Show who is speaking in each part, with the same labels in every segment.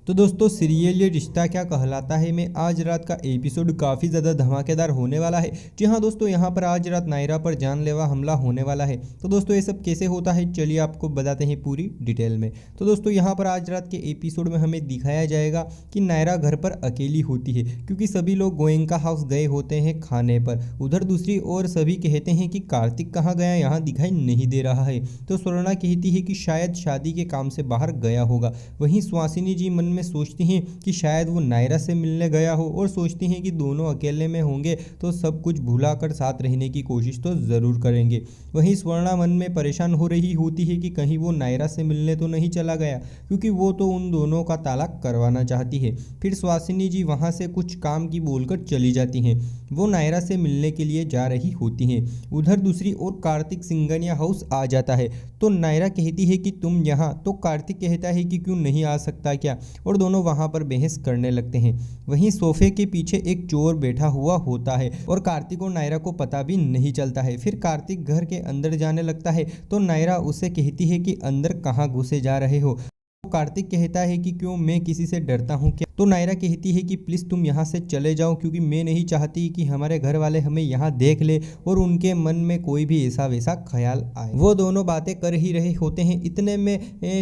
Speaker 1: तो दोस्तों सीरियल ये रिश्ता क्या कहलाता है में आज रात का एपिसोड काफ़ी ज़्यादा धमाकेदार होने वाला है। जी हाँ दोस्तों, यहाँ पर आज रात नायरा पर जानलेवा हमला होने वाला है। तो दोस्तों ये सब कैसे होता है चलिए आपको बताते हैं पूरी डिटेल में। तो दोस्तों यहाँ पर आज रात के एपिसोड में हमें दिखाया जाएगा कि नायरा घर पर अकेली होती है क्योंकि सभी लोग गोयनका हाउस गए होते हैं खाने पर। उधर दूसरी ओर सभी कहते हैं कि कार्तिक कहाँ गया, यहाँ दिखाई नहीं दे रहा है। तो स्वर्णा कहती है कि शायद शादी के काम से बाहर गया होगा। वहीं सुहासिनी जी मन में सोचती हैं कि शायद वो नायरा से मिलने गया हो और सोचती हैं कि दोनों अकेले में होंगे तो सब कुछ भुलाकर साथ रहने की कोशिश तो ज़रूर करेंगे। वहीं स्वर्णा मन में परेशान हो रही होती है कि कहीं वो नायरा से मिलने तो नहीं चला गया क्योंकि वो तो उन दोनों का तालाक करवाना चाहती है। फिर सुहासिनी जी वहाँ से कुछ काम की बोलकर चली जाती हैं। वो नायरा से मिलने के लिए जा रही होती हैं। उधर दूसरी ओर कार्तिक सिंघानिया हाउस आ जाता है तो नायरा कहती है कि तुम यहाँ, तो कार्तिक कहता है कि क्यों नहीं आ सकता क्या, और दोनों वहां पर बहस करने लगते हैं। वहीं सोफे के पीछे एक चोर बैठा हुआ होता है और कार्तिक और नायरा को पता भी नहीं चलता है। फिर कार्तिक घर के अंदर जाने लगता है तो नायरा उसे कहती है कि अंदर कहाँ घुसे जा रहे हो। तो कार्तिक कहता है कि क्यों, मैं किसी से डरता हूँ क्या। तो नायरा कहती है कि प्लीज़ तुम यहाँ से चले जाओ क्योंकि मैं नहीं चाहती कि हमारे घर वाले हमें यहाँ देख ले और उनके मन में कोई भी ऐसा वैसा ख्याल आए। वो दोनों बातें कर ही रहे होते हैं, इतने में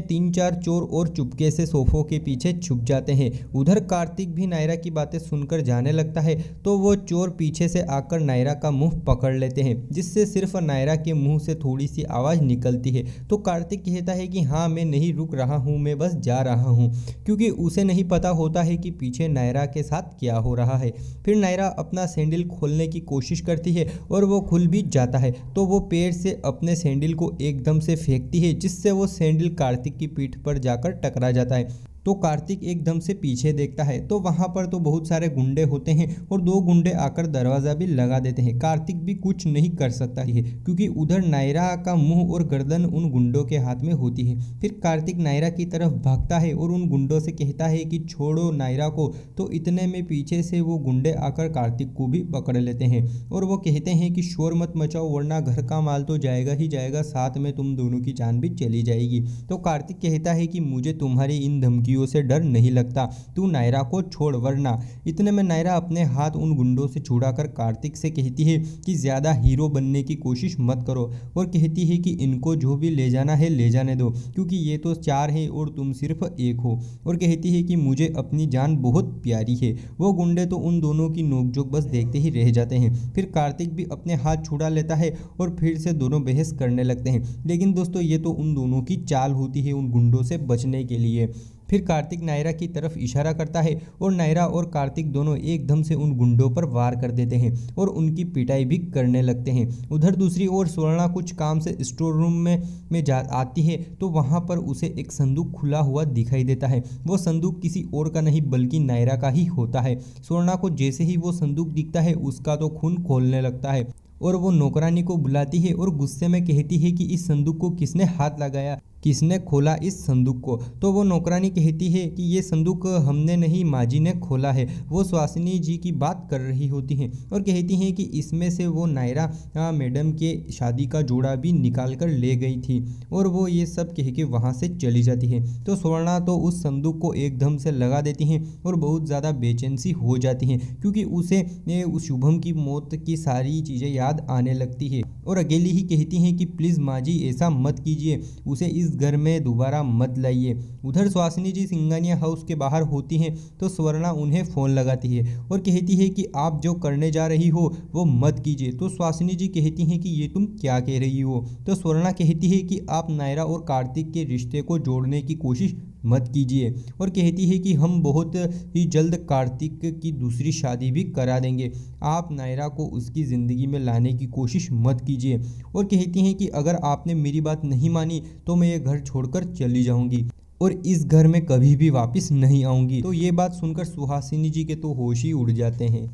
Speaker 1: 3-4 चोर और चुपके से सोफों के पीछे छुप जाते हैं। उधर कार्तिक भी नायरा की बातें सुनकर जाने लगता है तो वो चोर पीछे से आकर नायरा का मुंह पकड़ लेते हैं जिससे सिर्फ नायरा के मुंह से थोड़ी सी आवाज़ निकलती है। तो कार्तिक कहता है कि हाँ, मैं नहीं रुक रहा हूँ, मैं बस जा रहा हूँ, क्योंकि उसे नहीं पता होता है कि पीछे नायरा के साथ क्या हो रहा है। फिर नायरा अपना सैंडल खोलने की कोशिश करती है और वो खुल भी जाता है तो वो पैर से अपने सैंडल को एकदम से फेंकती है जिससे वो सैंडल कार्तिक की पीठ पर जाकर टकरा जाता है। तो कार्तिक एकदम से पीछे देखता है तो वहाँ पर तो बहुत सारे गुंडे होते हैं और 2 गुंडे आकर दरवाज़ा भी लगा देते हैं। कार्तिक भी कुछ नहीं कर सकता है क्योंकि उधर नायरा का मुंह और गर्दन उन गुंडों के हाथ में होती है। फिर कार्तिक नायरा की तरफ भागता है और उन गुंडों से कहता है कि छोड़ो नायरा को। तो इतने में पीछे से वो गुंडे आकर कार्तिक को भी पकड़ लेते हैं और वो कहते हैं कि शोर मत मचाओ वरना घर का माल तो जाएगा ही जाएगा, साथ में तुम दोनों की जान भी चली जाएगी। तो कार्तिक कहता है कि मुझे तुम्हारी इन धमकियों से डर नहीं लगता, तू नायरा को छोड़ वरना। इतने में नायरा अपने हाथ उन गुंडों से छुड़ाकर कार्तिक से कहती है कि ज़्यादा हीरो बनने की कोशिश मत करो और कहती है कि इनको जो भी ले जाना है ले जाने दो क्योंकि ये तो 4 हैं और तुम सिर्फ 1 हो, और कहती है कि मुझे अपनी जान बहुत प्यारी है। वो गुंडे तो उन दोनों की नोकझोंक बस देखते ही रह जाते हैं। फिर कार्तिक भी अपने हाथ छुड़ा लेता है और फिर से दोनों बहस करने लगते हैं। लेकिन दोस्तों ये तो उन दोनों की चाल होती है उन गुंडों से बचने के लिए। फिर कार्तिक नायरा की तरफ इशारा करता है और नायरा और कार्तिक दोनों एकदम से उन गुंडों पर वार कर देते हैं और उनकी पिटाई भी करने लगते हैं। उधर दूसरी ओर स्वर्णा कुछ काम से स्टोर रूम में आती है तो वहां पर उसे एक संदूक खुला हुआ दिखाई देता है। वो संदूक किसी और का नहीं बल्कि नायरा का ही होता है। स्वर्णा को जैसे ही वो संदूक दिखता है उसका तो खून खौलने लगता है और वो नौकरानी को बुलाती है और गुस्से में कहती है कि इस संदूक को किसने हाथ लगाया, किसने खोला इस संदूक को। तो वो नौकरानी कहती है कि ये संदूक हमने नहीं, माजी ने खोला है। वो सुहासिनी जी की बात कर रही होती हैं और कहती हैं कि इसमें से वो नायरा मैडम के शादी का जोड़ा भी निकाल कर ले गई थी, और वो ये सब कह के वहाँ से चली जाती है। तो स्वर्णा तो उस संदूक को एकदम से लगा देती हैं और बहुत ज़्यादा बेचैन सी हो जाती हैं क्योंकि उसे उस शुभम की मौत की सारी चीज़ें याद आने लगती है और अकेली ही कहती हैं कि प्लीज़ माँ जी ऐसा मत कीजिए, उसे इस घर में दोबारा मत लाइए। उधर सुहासिनी जी सिंघानिया हाउस के बाहर होती हैं तो स्वर्णा उन्हें फ़ोन लगाती है और कहती है कि आप जो करने जा रही हो वो मत कीजिए। तो सुहासिनी जी कहती हैं कि ये तुम क्या कह रही हो। तो स्वर्णा कहती है कि आप नायरा और कार्तिक के रिश्ते को जोड़ने की कोशिश मत कीजिए और कहती है कि हम बहुत ही जल्द कार्तिक की दूसरी शादी भी करा देंगे, आप नायरा को उसकी ज़िंदगी में लाने की कोशिश मत कीजिए। और कहती हैं कि अगर आपने मेरी बात नहीं मानी तो मैं ये घर छोड़कर चली जाऊंगी और इस घर में कभी भी वापस नहीं आऊंगी। तो ये बात सुनकर सुहासिनी जी के तो होश ही उड़ जाते हैं।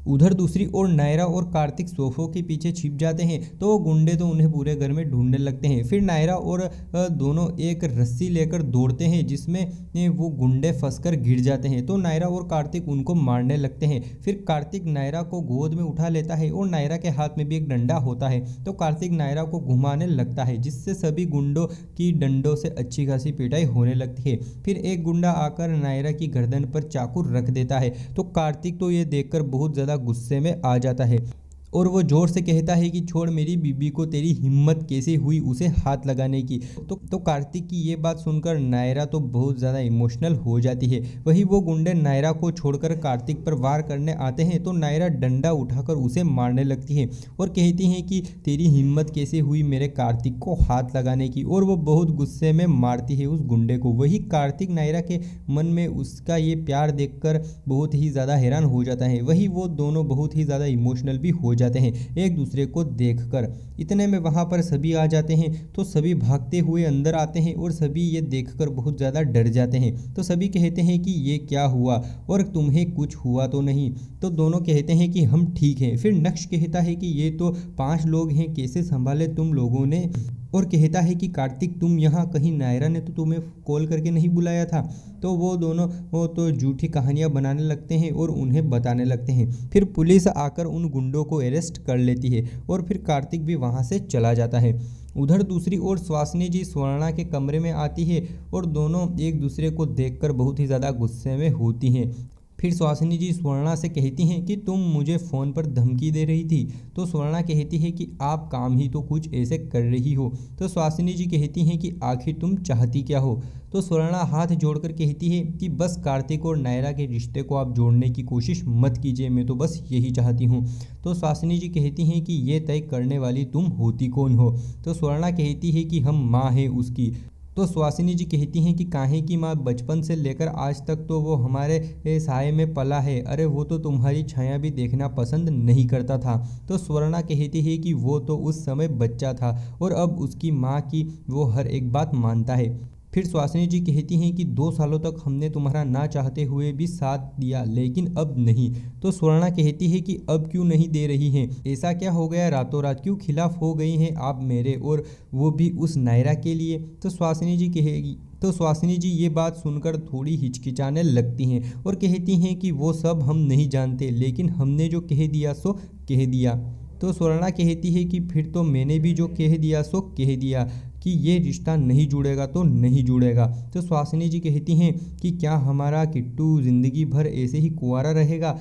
Speaker 1: उधर दूसरी ओर नायरा और कार्तिक सोफों के पीछे छिप जाते हैं तो वो गुंडे तो उन्हें पूरे घर में ढूंढने लगते हैं। फिर नायरा और दोनों एक रस्सी लेकर दौड़ते हैं जिसमें वो गुंडे फंसकर गिर जाते हैं तो नायरा और कार्तिक उनको मारने लगते हैं। फिर कार्तिक नायरा को गोद में उठा लेता है और नायरा के हाथ में भी एक डंडा होता है तो कार्तिक नायरा को घुमाने लगता है जिससे सभी गुंडों की डंडों से अच्छी खासी पिटाई होने लगती है। फिर एक गुंडा आकर नायरा की गर्दन पर चाकू रख देता है तो कार्तिक तो ये देखकर बहुत ज़्यादा गुस्से में आ जाता है और वो जोर से कहता है कि छोड़ मेरी बीबी को, तेरी हिम्मत कैसे हुई उसे हाथ लगाने की। तो कार्तिक की ये बात सुनकर नायरा तो बहुत ज़्यादा इमोशनल हो जाती है। वही वो गुंडे नायरा को छोड़कर कार्तिक पर वार करने आते हैं तो नायरा डंडा उठाकर उसे मारने लगती है और कहती हैं कि तेरी हिम्मत कैसे हुई मेरे कार्तिक को हाथ लगाने की, और वो बहुत गुस्से में मारती है उस गुंडे को। वही कार्तिक नायरा के मन में उसका ये प्यार देखकर बहुत ही ज़्यादा हैरान हो जाता है। वही वो दोनों बहुत ही ज़्यादा इमोशनल भी हो जाते हैं एक दूसरे को देखकर। इतने में वहां पर सभी आ जाते हैं तो सभी भागते हुए अंदर आते हैं और सभी ये देखकर बहुत ज़्यादा डर जाते हैं। तो सभी कहते हैं कि ये क्या हुआ और तुम्हें कुछ हुआ तो नहीं। तो दोनों कहते हैं कि हम ठीक हैं। फिर नक्श कहता है कि ये तो 5 लोग हैं, कैसे संभाले तुम लोगों ने, और कहता है कि कार्तिक तुम यहाँ कहीं नायरा ने तो तुम्हें कॉल करके नहीं बुलाया था। तो वो दोनों तो झूठी कहानियाँ बनाने लगते हैं और उन्हें बताने लगते हैं। फिर पुलिस आकर उन गुंडों को अरेस्ट कर लेती है और फिर कार्तिक भी वहाँ से चला जाता है। उधर दूसरी ओर सुहासिनी जी स्वर्णा के कमरे में आती है और दोनों एक दूसरे को देखकर बहुत ही ज़्यादा गुस्से में होती हैं। फिर सुहासिनी जी स्वर्णा से कहती हैं कि तुम मुझे फ़ोन पर धमकी दे रही थी। तो स्वर्णा कहती है कि आप काम ही तो कुछ ऐसे कर रही हो। तो सुहासिनी जी कहती हैं कि आखिर तुम चाहती क्या हो। तो स्वर्णा हाथ जोड़कर कहती है कि बस कार्तिक और नायरा के रिश्ते को आप जोड़ने की कोशिश मत कीजिए, मैं तो बस यही चाहती हूँ। तो सुहासिनी जी कहती हैं कि ये तय करने वाली तुम होती कौन हो। तो स्वर्णा कहती है कि हम माँ हैं उसकी। तो सुहासिनी जी कहती हैं कि काहे की माँ, बचपन से लेकर आज तक तो वो हमारे साए में पला है, अरे वो तो तुम्हारी छाया भी देखना पसंद नहीं करता था। तो स्वर्णा कहती है कि वो तो उस समय बच्चा था और अब उसकी माँ की वो हर एक बात मानता है। फिर सुहासिनी जी कहती हैं कि 2 सालों तक हमने तुम्हारा ना चाहते हुए भी साथ दिया लेकिन अब नहीं। तो स्वर्णा कहती है कि अब क्यों नहीं दे रही हैं, ऐसा क्या हो गया रातों रात, क्यों खिलाफ हो गई हैं आप मेरे, और वो भी उस नायरा के लिए। तो सुहासिनी जी कहेगी तो सुहासिनी जी ये बात सुनकर थोड़ी हिचकिचाने लगती हैं और कहती हैं कि वो सब हम नहीं जानते, लेकिन हमने जो कह दिया सो कह दिया। तो स्वर्णा कहती है कि फिर तो मैंने भी जो कह दिया सो कह दिया कि ये रिश्ता नहीं जुड़ेगा तो नहीं जुड़ेगा। तो सुहासिनी जी कहती हैं कि क्या हमारा किट्टू ज़िंदगी भर ऐसे ही कुंवारा रहेगा।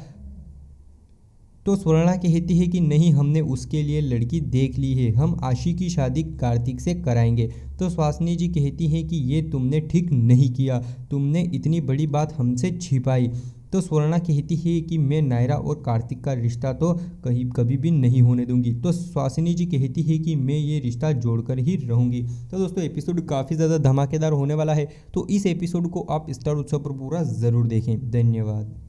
Speaker 1: तो स्वर्णा कहती है कि नहीं, हमने उसके लिए लड़की देख ली है, हम आशी की शादी कार्तिक से कराएंगे। तो सुहासिनी जी कहती है कि ये तुमने ठीक नहीं किया, तुमने इतनी बड़ी बात हमसे छिपाई। तो स्वर्णा कहती है कि मैं नायरा और कार्तिक का रिश्ता तो कभी भी नहीं होने दूंगी। तो सुहासिनी जी कहती है कि मैं ये रिश्ता जोड़कर ही रहूंगी। तो दोस्तों एपिसोड काफ़ी ज़्यादा धमाकेदार होने वाला है, तो इस एपिसोड को आप स्टार उत्सव पर पूरा ज़रूर देखें। धन्यवाद।